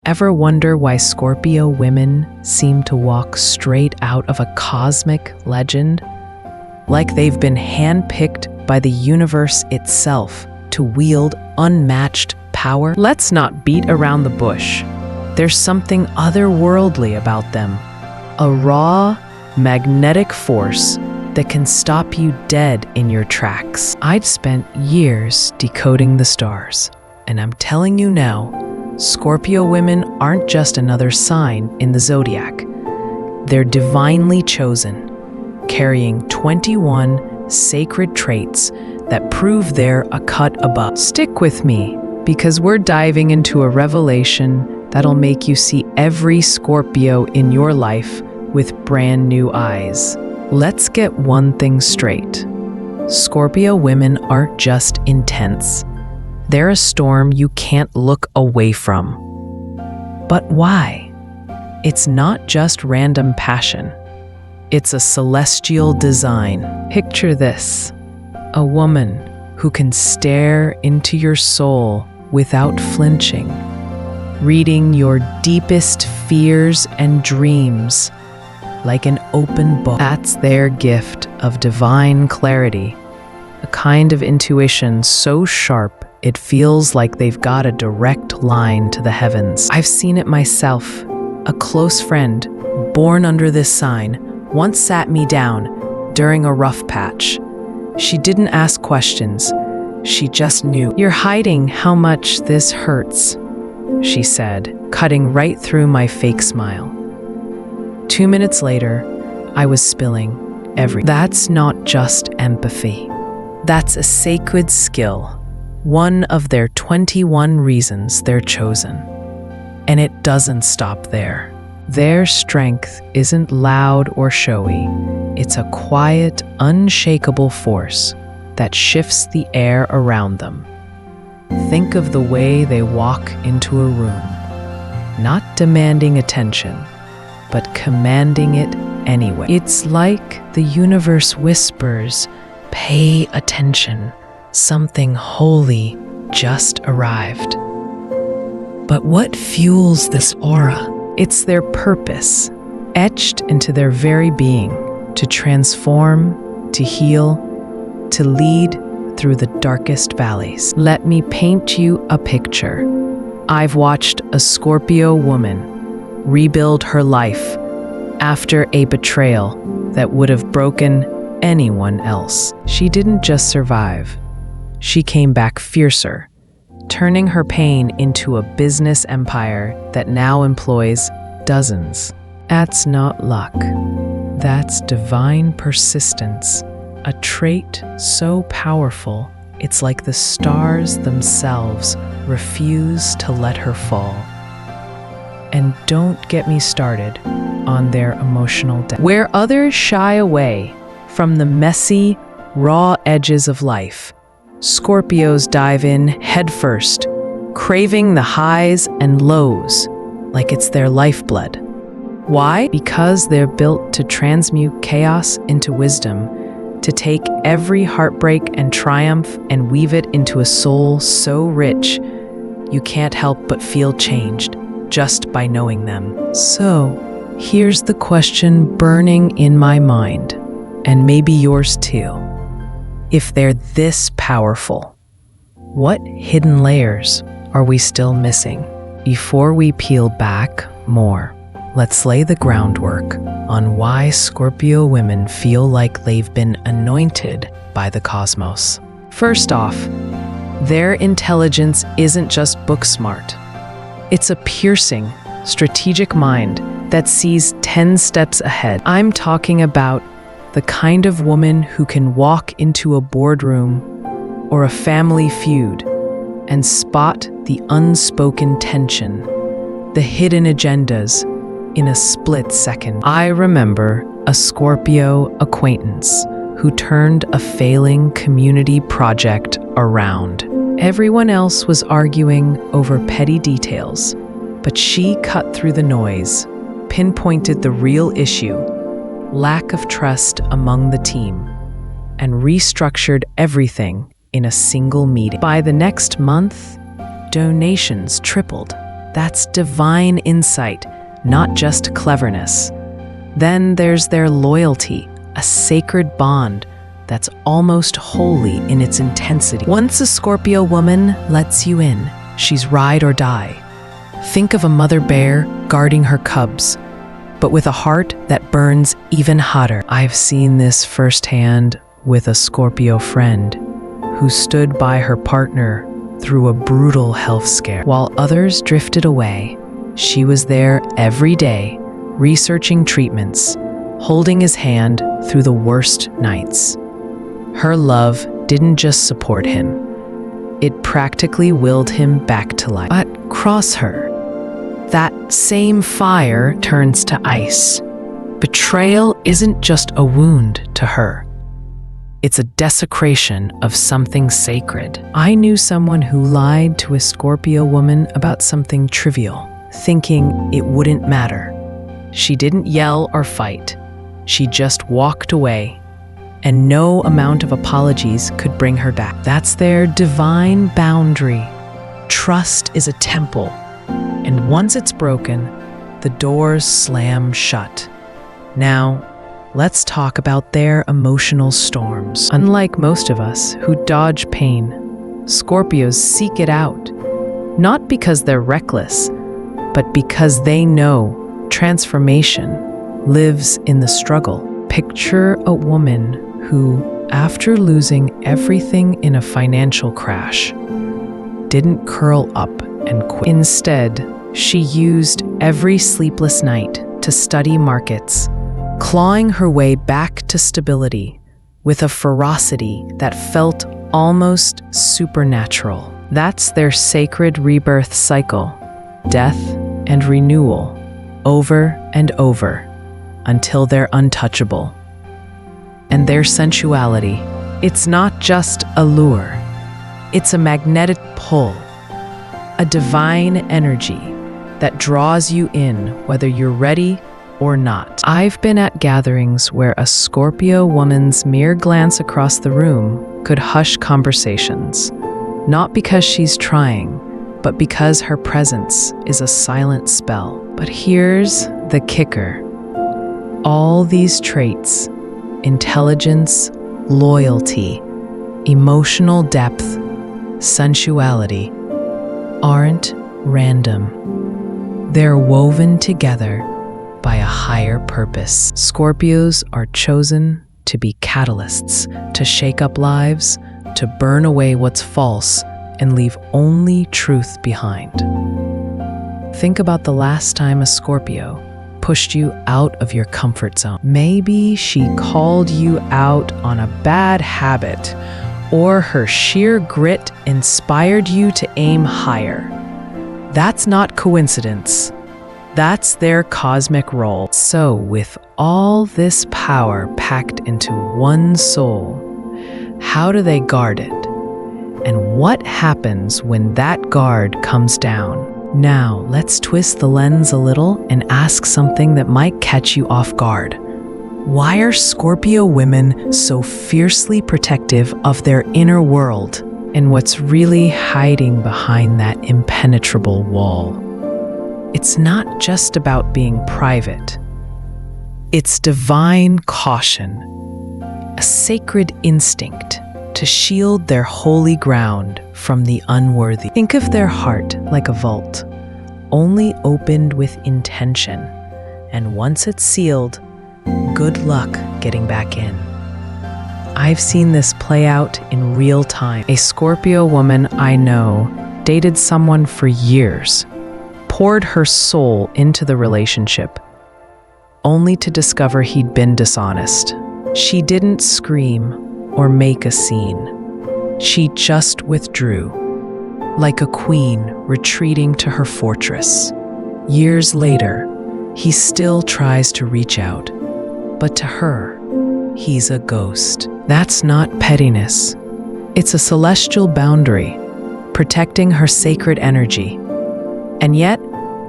Ever wonder why Scorpio women seem to walk straight out of a cosmic legend? Like they've been handpicked by the universe itself to wield unmatched power? Let's not beat around the bush. There's something otherworldly about them. A raw, magnetic force that can stop you dead in your tracks. I'd spent years decoding the stars, and I'm telling you now, Scorpio women aren't just another sign in the Zodiac. They're divinely chosen, carrying 21 sacred traits that prove they're a cut above. Stick with me, because we're diving into a revelation that'll make you see every Scorpio in your life with brand new eyes. Let's get one thing straight. Scorpio women aren't just intense. They're a storm you can't look away from. But why? It's not just random passion. It's a celestial design. Picture this: a woman who can stare into your soul without flinching, reading your deepest fears and dreams like an open book. That's their gift of divine clarity, a kind of intuition so sharp it feels like they've got a direct line to the heavens. I've seen it myself. A close friend, born under this sign, once sat me down during a rough patch. She didn't ask questions. She just knew. "You're hiding how much this hurts," she said, cutting right through my fake smile. 2 minutes later, I was spilling everything. That's not just empathy. That's a sacred skill, one of their 21 reasons they're chosen. And it doesn't stop there. Their strength isn't loud or showy. It's a quiet, unshakable force that shifts the air around them. Think of the way they walk into a room, not demanding attention, but commanding it anyway. It's like the universe whispers, "Pay attention, something holy just arrived." But what fuels this aura? It's their purpose, etched into their very being, to transform, to heal, to lead through the darkest valleys. Let me paint you a picture. I've watched a Scorpio woman rebuild her life after a betrayal that would have broken anyone else. She didn't just survive. She came back fiercer, turning her pain into a business empire that now employs dozens. That's not luck. That's divine persistence, a trait so powerful, it's like the stars themselves refuse to let her fall. And don't get me started on their emotional depth. Where others shy away from the messy, raw edges of life, Scorpios dive in headfirst, craving the highs and lows like it's their lifeblood. Why? Because they're built to transmute chaos into wisdom, to take every heartbreak and triumph and weave it into a soul so rich you can't help but feel changed just by knowing them. So, here's the question burning in my mind, and maybe yours too. If they're this powerful, what hidden layers are we still missing? Before we peel back more, let's lay the groundwork on why Scorpio women feel like they've been anointed by the cosmos. First off, their intelligence isn't just book smart. It's a piercing, strategic mind that sees 10 steps ahead. I'm talking about the kind of woman who can walk into a boardroom or a family feud and spot the unspoken tension, the hidden agendas, in a split second. I remember a Scorpio acquaintance who turned a failing community project around. Everyone else was arguing over petty details, but she cut through the noise, pinpointed the real issue, lack of trust among the team, and restructured everything in a single meeting. By the next month, donations tripled, That's divine insight, not just cleverness. Then there's their loyalty, a sacred bond that's almost holy in its intensity. Once a Scorpio woman lets you in, she's ride or die. Think of a mother bear guarding her cubs, but with a heart that burns even hotter. I've seen this firsthand with a Scorpio friend who stood by her partner through a brutal health scare. While others drifted away, she was there every day, researching treatments, holding his hand through the worst nights. Her love didn't just support him, it practically willed him back to life. But cross her, that same fire turns to ice. Betrayal isn't just a wound to her. It's a desecration of something sacred. I knew someone who lied to a Scorpio woman about something trivial, thinking it wouldn't matter. She didn't yell or fight. She just walked away, and no amount of apologies could bring her back. That's their divine boundary. Trust is a temple, and once it's broken, the doors slam shut. Now, let's talk about their emotional storms. Unlike most of us who dodge pain, Scorpios seek it out, not because they're reckless, but because they know transformation lives in the struggle. Picture a woman who, after losing everything in a financial crash, didn't curl up and quit. Instead, she used every sleepless night to study markets, clawing her way back to stability with a ferocity that felt almost supernatural. That's their sacred rebirth cycle, death and renewal, over and over, until they're untouchable. And their sensuality, it's not just a lure, it's a magnetic pull, a divine energy that draws you in whether you're ready or not. I've been at gatherings where a Scorpio woman's mere glance across the room could hush conversations, not because she's trying, but because her presence is a silent spell. But here's the kicker. All these traits, intelligence, loyalty, emotional depth, sensuality, aren't random. They're woven together by a higher purpose. Scorpios are chosen to be catalysts, to shake up lives, to burn away what's false and leave only truth behind. Think about the last time a Scorpio pushed you out of your comfort zone. Maybe she called you out on a bad habit, or her sheer grit inspired you to aim higher. That's not coincidence. That's their cosmic role. So, with all this power packed into one soul, how do they guard it? And what happens when that guard comes down? Now, let's twist the lens a little and ask something that might catch you off guard. Why are Scorpio women so fiercely protective of their inner world and what's really hiding behind that impenetrable wall? It's not just about being private. It's divine caution, a sacred instinct to shield their holy ground from the unworthy. Think of their heart like a vault, only opened with intention, and once it's sealed, good luck getting back in. I've seen this play out in real time. A Scorpio woman I know dated someone for years, poured her soul into the relationship, only to discover he'd been dishonest. She didn't scream or make a scene. She just withdrew, like a queen retreating to her fortress. Years later, he still tries to reach out, but to her, he's a ghost. That's not pettiness. It's a celestial boundary, protecting her sacred energy. And yet,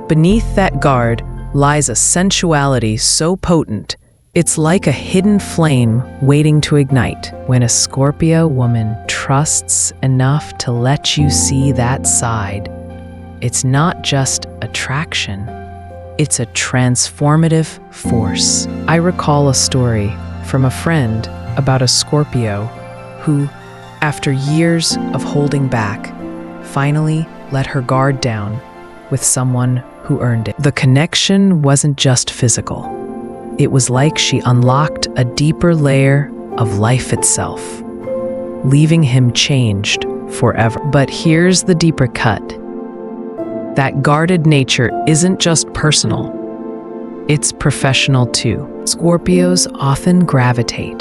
beneath that guard lies a sensuality so potent, it's like a hidden flame waiting to ignite. When a Scorpio woman trusts enough to let you see that side, It's not just attraction, it's a transformative force. I recall a story from a friend about a Scorpio who, after years of holding back, finally let her guard down with someone who earned it. The connection wasn't just physical. It was like she unlocked a deeper layer of life itself, leaving him changed forever. But here's the deeper cut. That guarded nature isn't just personal, it's professional too. Scorpios often gravitate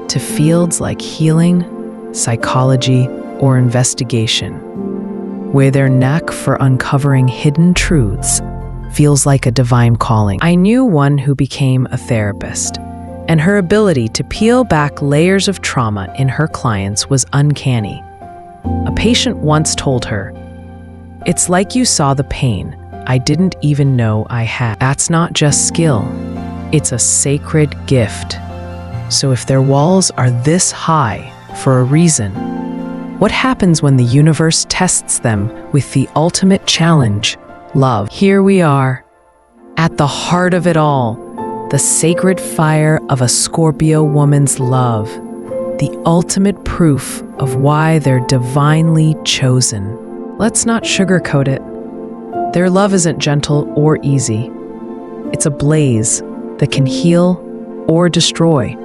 to fields like healing, psychology, or investigation, where their knack for uncovering hidden truths feels like a divine calling. I knew one who became a therapist, and her ability to peel back layers of trauma in her clients was uncanny. A patient once told her, "It's like you saw the pain I didn't even know I had." That's not just skill, it's a sacred gift. So if their walls are this high for a reason, what happens when the universe tests them with the ultimate challenge, love? Here we are, at the heart of it all, the sacred fire of a Scorpio woman's love, the ultimate proof of why they're divinely chosen. Let's not sugarcoat it. Their love isn't gentle or easy. It's a blaze that can heal or destroy,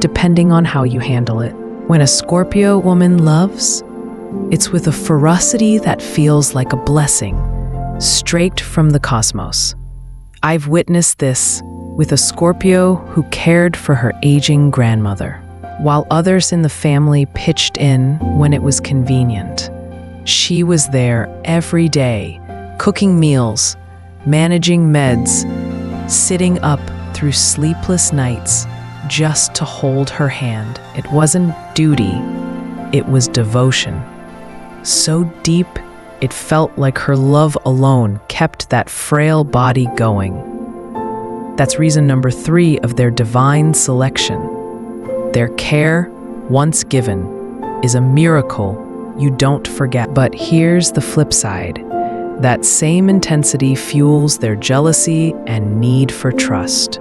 depending on how you handle it. When a Scorpio woman loves, it's with a ferocity that feels like a blessing, straight from the cosmos. I've witnessed this with a Scorpio who cared for her aging grandmother, while others in the family pitched in when it was convenient. She was there every day, cooking meals, managing meds, sitting up through sleepless nights just to hold her hand. It wasn't duty, it was devotion. So deep, it felt like her love alone kept that frail body going. That's reason number 3 of their divine selection. Their care, once given, is a miracle you don't forget. But here's the flip side. That same intensity fuels their jealousy and need for trust.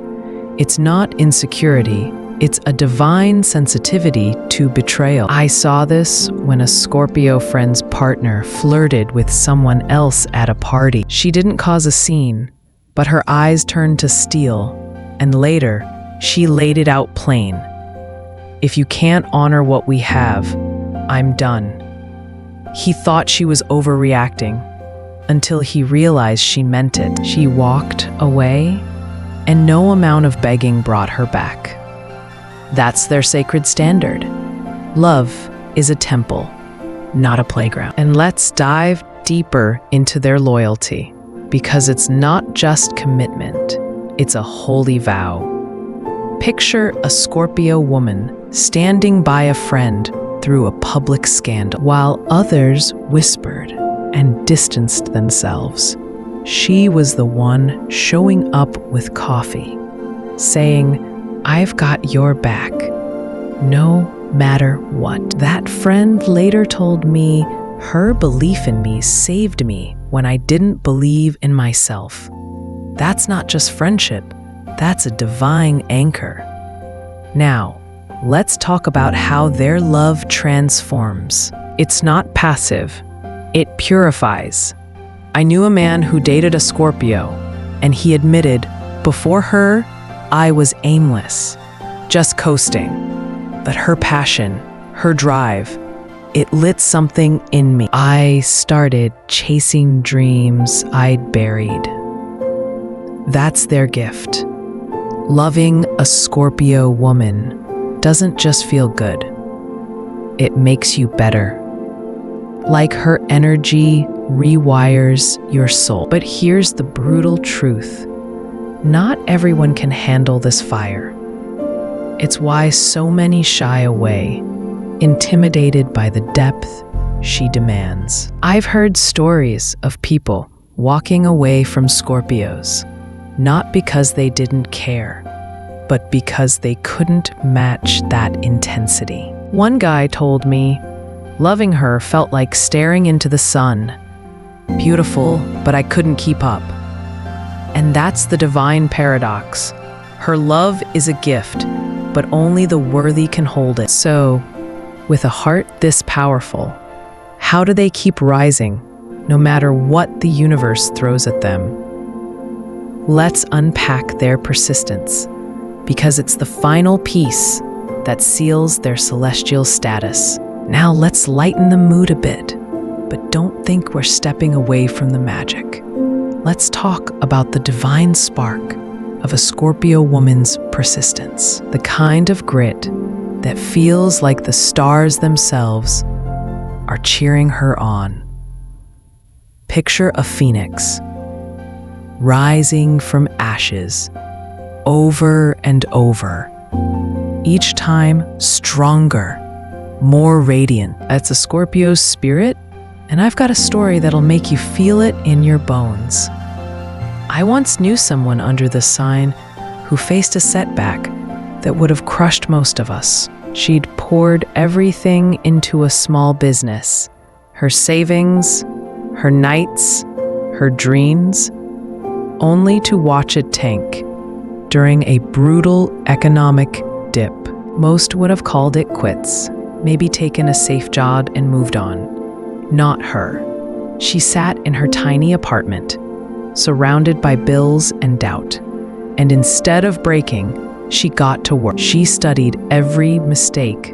It's not insecurity, it's a divine sensitivity to betrayal. I saw this when a Scorpio friend's partner flirted with someone else at a party. She didn't cause a scene, but her eyes turned to steel, and later, she laid it out plain. "If you can't honor what we have, I'm done." He thought she was overreacting, until he realized she meant it. She walked away, and no amount of begging brought her back. That's their sacred standard. Love is a temple, not a playground. And let's dive deeper into their loyalty, because it's not just commitment, it's a holy vow. Picture a Scorpio woman standing by a friend through a public scandal, while others whispered and distanced themselves. She was the one showing up with coffee, saying, "I've got your back, no matter what." That friend later told me her belief in me saved me when I didn't believe in myself. That's not just friendship, that's a divine anchor. Now, let's talk about how their love transforms. It's not passive, it purifies. I knew a man who dated a Scorpio, and he admitted, before her, I was aimless, just coasting. But her passion, her drive, it lit something in me. I started chasing dreams I'd buried. That's their gift. Loving a Scorpio woman doesn't just feel good, it makes you better. Like her energy rewires your soul. But here's the brutal truth. Not everyone can handle this fire. It's why so many shy away, intimidated by the depth she demands. I've heard stories of people walking away from Scorpios, not because they didn't care, but because they couldn't match that intensity. One guy told me, loving her felt like staring into the sun. beautiful, but I couldn't keep up. And that's the divine paradox. Her love is a gift, but only the worthy can hold it. So, with a heart this powerful, how do they keep rising, no matter what the universe throws at them? Let's unpack their persistence, because it's the final piece that seals their celestial status. Now let's lighten the mood a bit, but don't think we're stepping away from the magic. Let's talk about the divine spark of a Scorpio woman's persistence, the kind of grit that feels like the stars themselves are cheering her on. Picture a phoenix rising from ashes over and over, each time stronger, more radiant. That's a Scorpio's spirit, and I've got a story that'll make you feel it in your bones. I once knew someone under the sign who faced a setback that would have crushed most of us. She'd poured everything into a small business, her savings, her nights, her dreams, only to watch it tank during a brutal economic dip. Most would have called it quits, maybe taken a safe job and moved on. Not her. She sat in her tiny apartment, surrounded by bills and doubt. And instead of breaking, she got to work. She studied every mistake,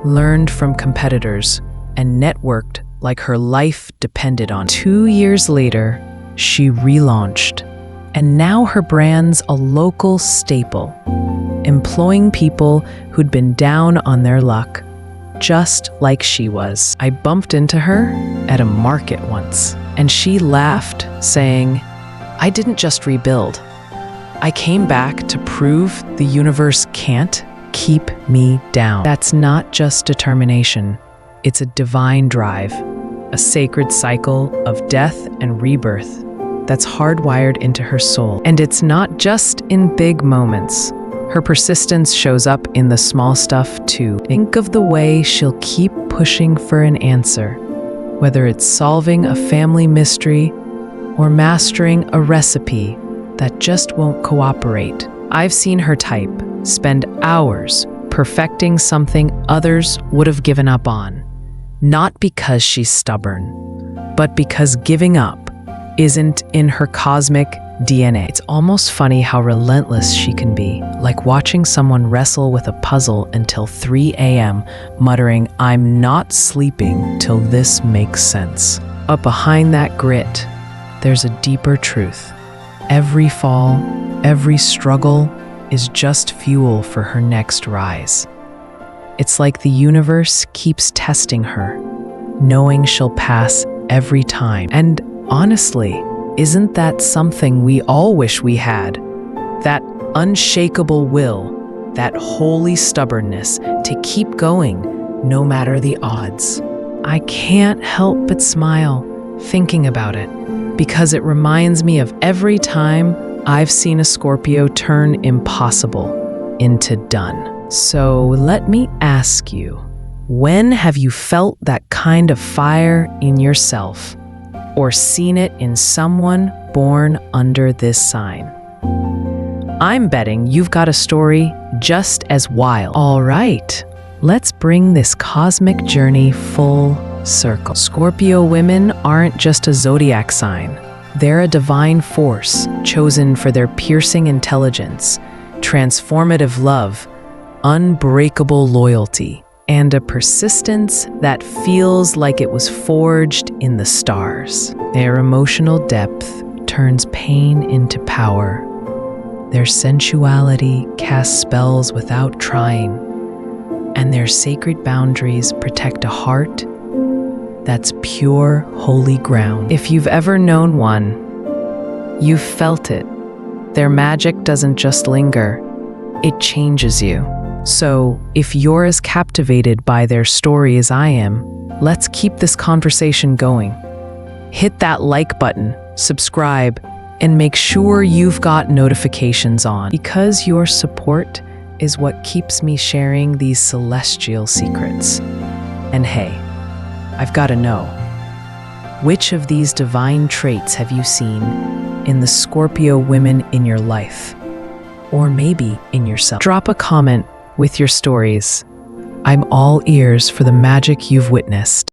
learned from competitors, and networked like her life depended on it. 2 years later, she relaunched, and now her brand's a local staple, employing people who'd been down on their luck, just like she was. I bumped into her at a market once, and she laughed, saying, "I didn't just rebuild. I came back to prove the universe can't keep me down." That's not just determination. It's a divine drive, a sacred cycle of death and rebirth that's hardwired into her soul. And it's not just in big moments. Her persistence shows up in the small stuff too. Think of the way she'll keep pushing for an answer, whether it's solving a family mystery or mastering a recipe that just won't cooperate. I've seen her type spend hours perfecting something others would have given up on, not because she's stubborn, but because giving up isn't in her cosmic DNA. It's almost funny how relentless she can be, like watching someone wrestle with a puzzle until 3 a.m., muttering, "I'm not sleeping till this makes sense." But behind that grit, there's a deeper truth. Every fall, every struggle is just fuel for her next rise. It's like the universe keeps testing her, knowing she'll pass every time. And honestly, isn't that something we all wish we had? That unshakable will, that holy stubbornness to keep going no matter the odds. I can't help but smile thinking about it, because it reminds me of every time I've seen a Scorpio turn impossible into done. So let me ask you, when have you felt that kind of fire in yourself, or seen it in someone born under this sign? I'm betting you've got a story just as wild. All right, let's bring this cosmic journey full circle. Scorpio women aren't just a zodiac sign. They're a divine force chosen for their piercing intelligence, transformative love, unbreakable loyalty, and a persistence that feels like it was forged in the stars. Their emotional depth turns pain into power. Their sensuality casts spells without trying, and their sacred boundaries protect a heart that's pure, holy ground. If you've ever known one, you've felt it. Their magic doesn't just linger, it changes you. So, if you're as captivated by their story as I am, let's keep this conversation going. Hit that like button, subscribe, and make sure you've got notifications on, because your support is what keeps me sharing these celestial secrets. And hey, I've got to know, Which of these divine traits have you seen in the Scorpio women in your life? Or maybe in yourself? Drop a comment with your stories. I'm all ears for the magic you've witnessed.